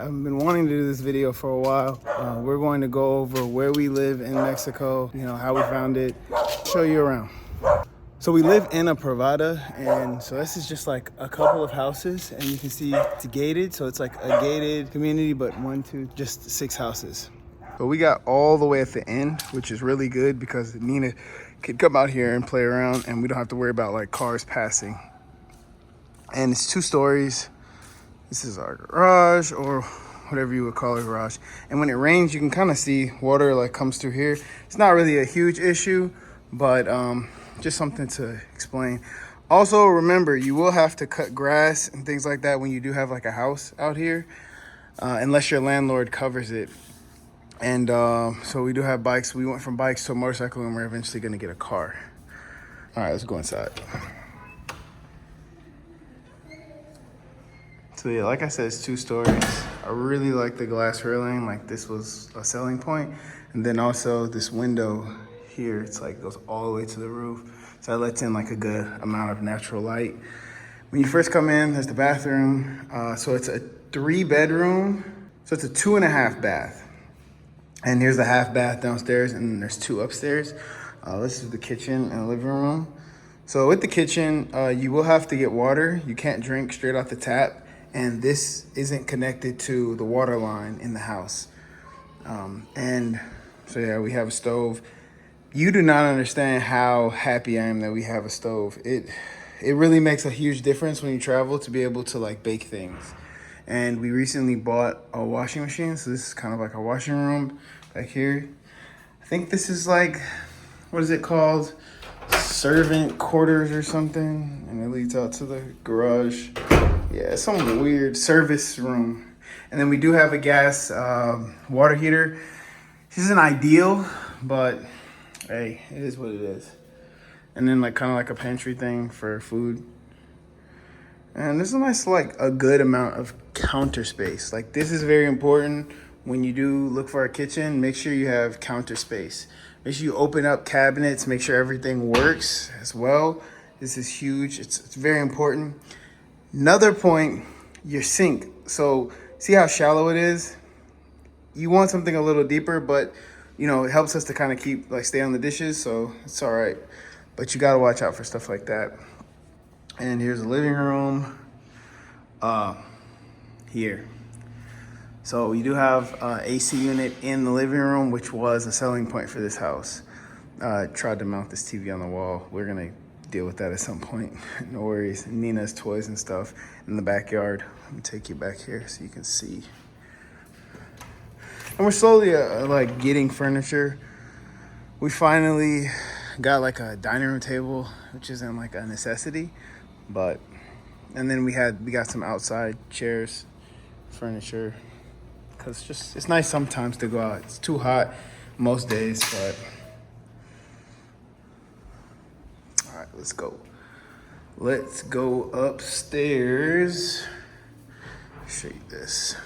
I've been wanting to do this video for a while. We're going to go over where we live in Mexico, you know, how we found it, show you around. So we live in a privada, and so this is just like a couple of houses, and you can see it's gated, so it's like a gated community, but just 6 houses. So we got all the way at the end, which is really good because Nina could come out here and play around, and we don't have to worry about like cars passing. And it's 2 stories. This is our garage, or whatever you would call a garage. And when it rains, you can kind of see water like comes through here. It's not really a huge issue, but just something to explain. Also, remember, you will have to cut grass and things like that when you do have like a house out here, unless your landlord covers it. And so we do have bikes. We went from bikes to a motorcycle, and we're eventually gonna get a car. All right, let's go inside. So yeah, like I said, it's 2 stories. I really like the glass railing, like this was a selling point. And then also this window here, it's like goes all the way to the roof. So that lets in like a good amount of natural light. When you first come in, there's the bathroom. So it's a 3-bedroom. So it's a 2.5 bath. And here's the half bath downstairs, and then there's 2 upstairs. This is the kitchen and living room. So with the kitchen, you will have to get water. You can't drink straight off the tap. And this isn't connected to the water line in the house. And so yeah, we have a stove. You do not understand how happy I am that we have a stove. It really makes a huge difference when you travel to be able to like bake things. And we recently bought a washing machine. So this is kind of like a washing room back here. I think this is like, what is it called? Servant quarters or something. And it leads out to the garage. Yeah, it's some weird service room. And then we do have a gas water heater. This isn't ideal, but hey, it is what it is. And then like kind of like a pantry thing for food. And there's a nice, like a good amount of counter space. Like this is very important when you do look for a kitchen. Make sure you have counter space. Make sure you open up cabinets, make sure everything works as well. This is huge, it's very important. Another point, your sink. So see how shallow it is? You want something a little deeper, but you know, it helps us to kind of keep like stay on the dishes, so it's all right. But you gotta watch out for stuff like that. And here's the living room here. So you do have an AC unit in the living room, which was a selling point for this house. Tried to mount this TV on the wall. We're gonna deal with that at some point. No worries. Nina's toys and stuff in the backyard. Let me take you back here so you can see. And we're slowly like getting furniture. We finally got like a dining room table, which isn't like a necessity, but and then we got some outside chairs, furniture, because it's nice sometimes to go out. It's too hot most days, but all right, let's go. Let's go upstairs. Show you this.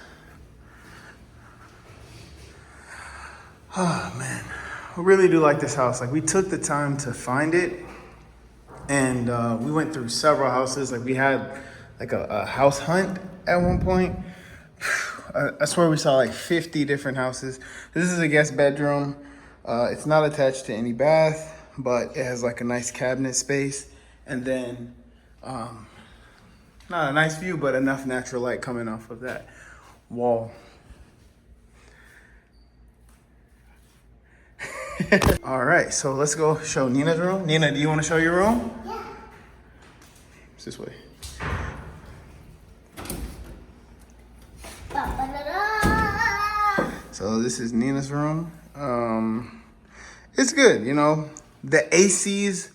Oh man, I really do like this house. Like we took the time to find it, and we went through several houses. Like we had like a house hunt at one point. I swear we saw like 50 different houses. This is a guest bedroom. It's not attached to any bath, but it has like a nice cabinet space. And then, not a nice view, but enough natural light coming off of that wall. All right, so let's go show Nina's room. Nina, do you want to show your room? Yeah. It's this way. So this is Nina's room. It's good, you know. The ACs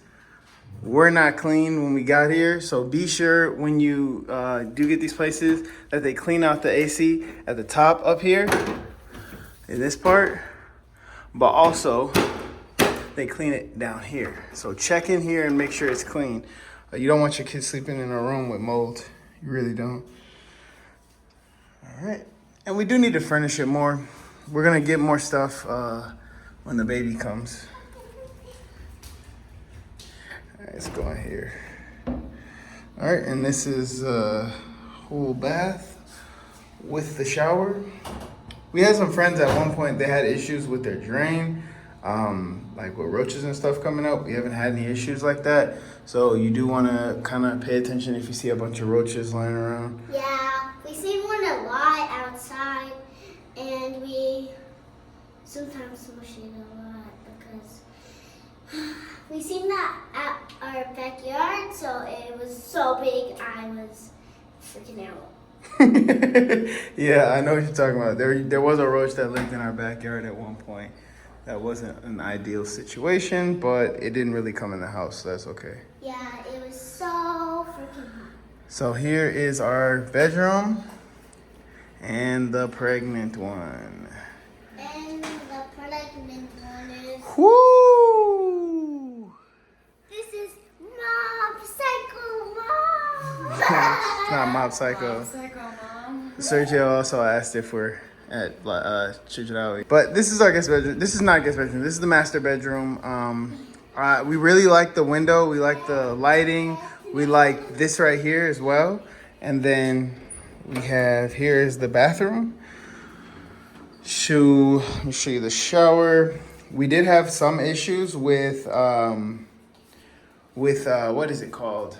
were not clean when we got here, so be sure when you do get these places that they clean out the AC at the top up here in this part, but also they clean it down here. So check in here and make sure it's clean. You don't want your kids sleeping in a room with mold. You really don't. All right, and we do need to furnish it more. We're gonna get more stuff when the baby comes. All right, let's go in here. All right, and this is a whole bath. with the shower, we had some friends at one point, they had issues with their drain, like with roaches and stuff coming up. We haven't had any issues like that. So you do want to kind of pay attention if you see a bunch of roaches lying around. Yeah, we see one a lot outside, and we sometimes push it a lot because we seen that at our backyard, so it was so big I was freaking out. Yeah, I know what you're talking about. There was a roach that lived in our backyard at one point. That wasn't an ideal situation, but it didn't really come in the house, so that's okay. Yeah, it was so freaking hot. So here is our bedroom and the pregnant one. And the pregnant one is... Woo! This is Mob Psycho Mom! It's not Mob Psycho. Mob Psycho Mom. Sergio also asked if we're at Chedraui. But this is our guest bedroom. This is not guest bedroom. This is the master bedroom. We really like the window. We like the lighting. We like this right here as well. And then we have, here is the bathroom. Let me show you the shower. We did have some issues with what is it called?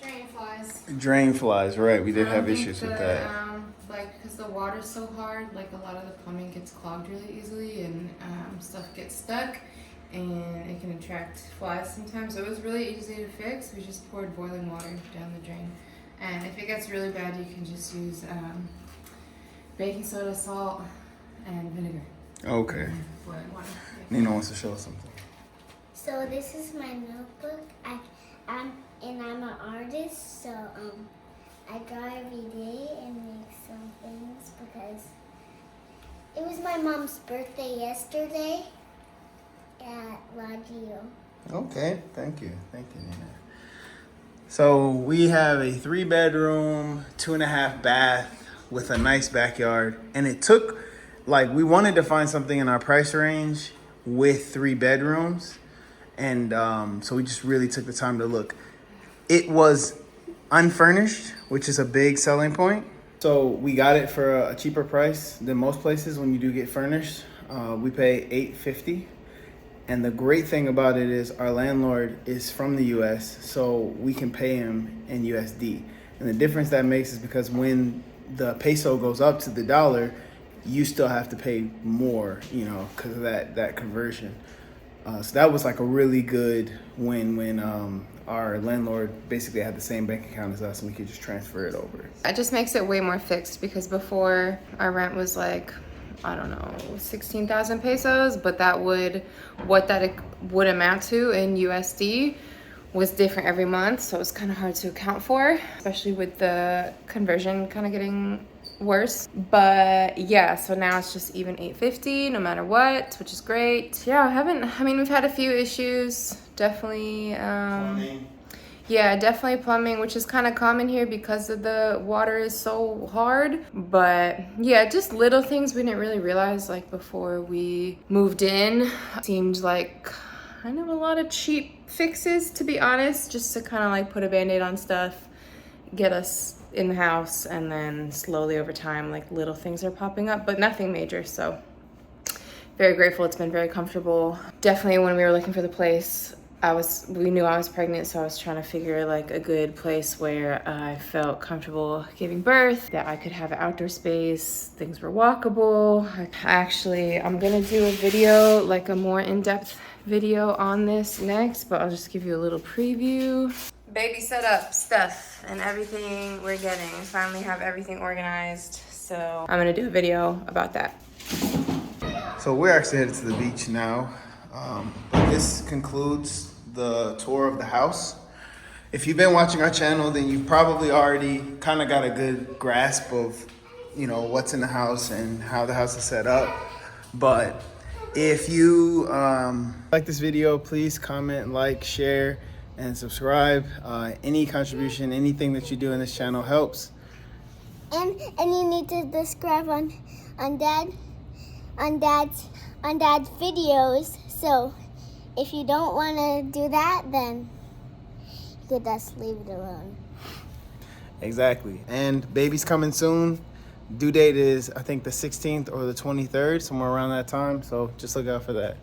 Drain flies. Drain flies, right. We did have issues with that. Like, because the water's so hard, like a lot of the plumbing gets clogged really easily and stuff gets stuck and it can attract flies sometimes. So it was really easy to fix. We just poured boiling water down the drain. And if it gets really bad, you can just use baking soda, salt, and vinegar. Okay. Boiling water. Yeah. Nina wants to show us something. So this is my notebook. I'm an artist, so I draw every day and make some things because it was my mom's birthday yesterday at Radio. Okay, thank you, Nina. So we have a 3-bedroom, 2.5 bath with a nice backyard, and it took, like, we wanted to find something in our price range with 3 bedrooms, and so we just really took the time to look. It was unfurnished, which is a big selling point. So we got it for a cheaper price than most places when you do get furnished. We pay $850. And the great thing about it is our landlord is from the US, so we can pay him in USD. And the difference that makes is because when the peso goes up to the dollar, you still have to pay more, because of that conversion. So that was like a really good win when our landlord basically had the same bank account as us and we could just transfer it over. It just makes it way more fixed because before our rent was like, I don't know, 16,000 pesos, but what that would amount to in USD was different every month. So it was kind of hard to account for, especially with the conversion kind of getting worse. But yeah, so now it's just even $850 no matter what, which is great. Yeah, we've had a few issues, definitely. Plumbing. Yeah, definitely plumbing, which is kind of common here because of the water is so hard. But yeah, just little things we didn't really realize like before we moved in. Seemed like kind of a lot of cheap fixes, to be honest, just to kind of like put a band-aid on stuff, get us in the house, and then slowly over time, like little things are popping up, but nothing major. So very grateful. It's been very comfortable. Definitely when we were looking for the place, we knew I was pregnant, so I was trying to figure like a good place where I felt comfortable giving birth, that I could have outdoor space, things were walkable. I'm gonna do a video, like a more in-depth video on this next, but I'll just give you a little preview. Baby setup stuff and everything we're getting. I finally have everything organized, so I'm gonna do a video about that. So we're actually headed to the beach now. But this concludes the tour of the house. If you've been watching our channel, then you've probably already kind of got a good grasp of, what's in the house and how the house is set up. But if you like this video, please comment, like, share, and subscribe. Any contribution, anything that you do in this channel helps. And you need to subscribe on Dad's videos. So if you don't want to do that, then you could just leave it alone. Exactly. And baby's coming soon. Due date is, I think, the 16th or the 23rd, somewhere around that time. So just look out for that.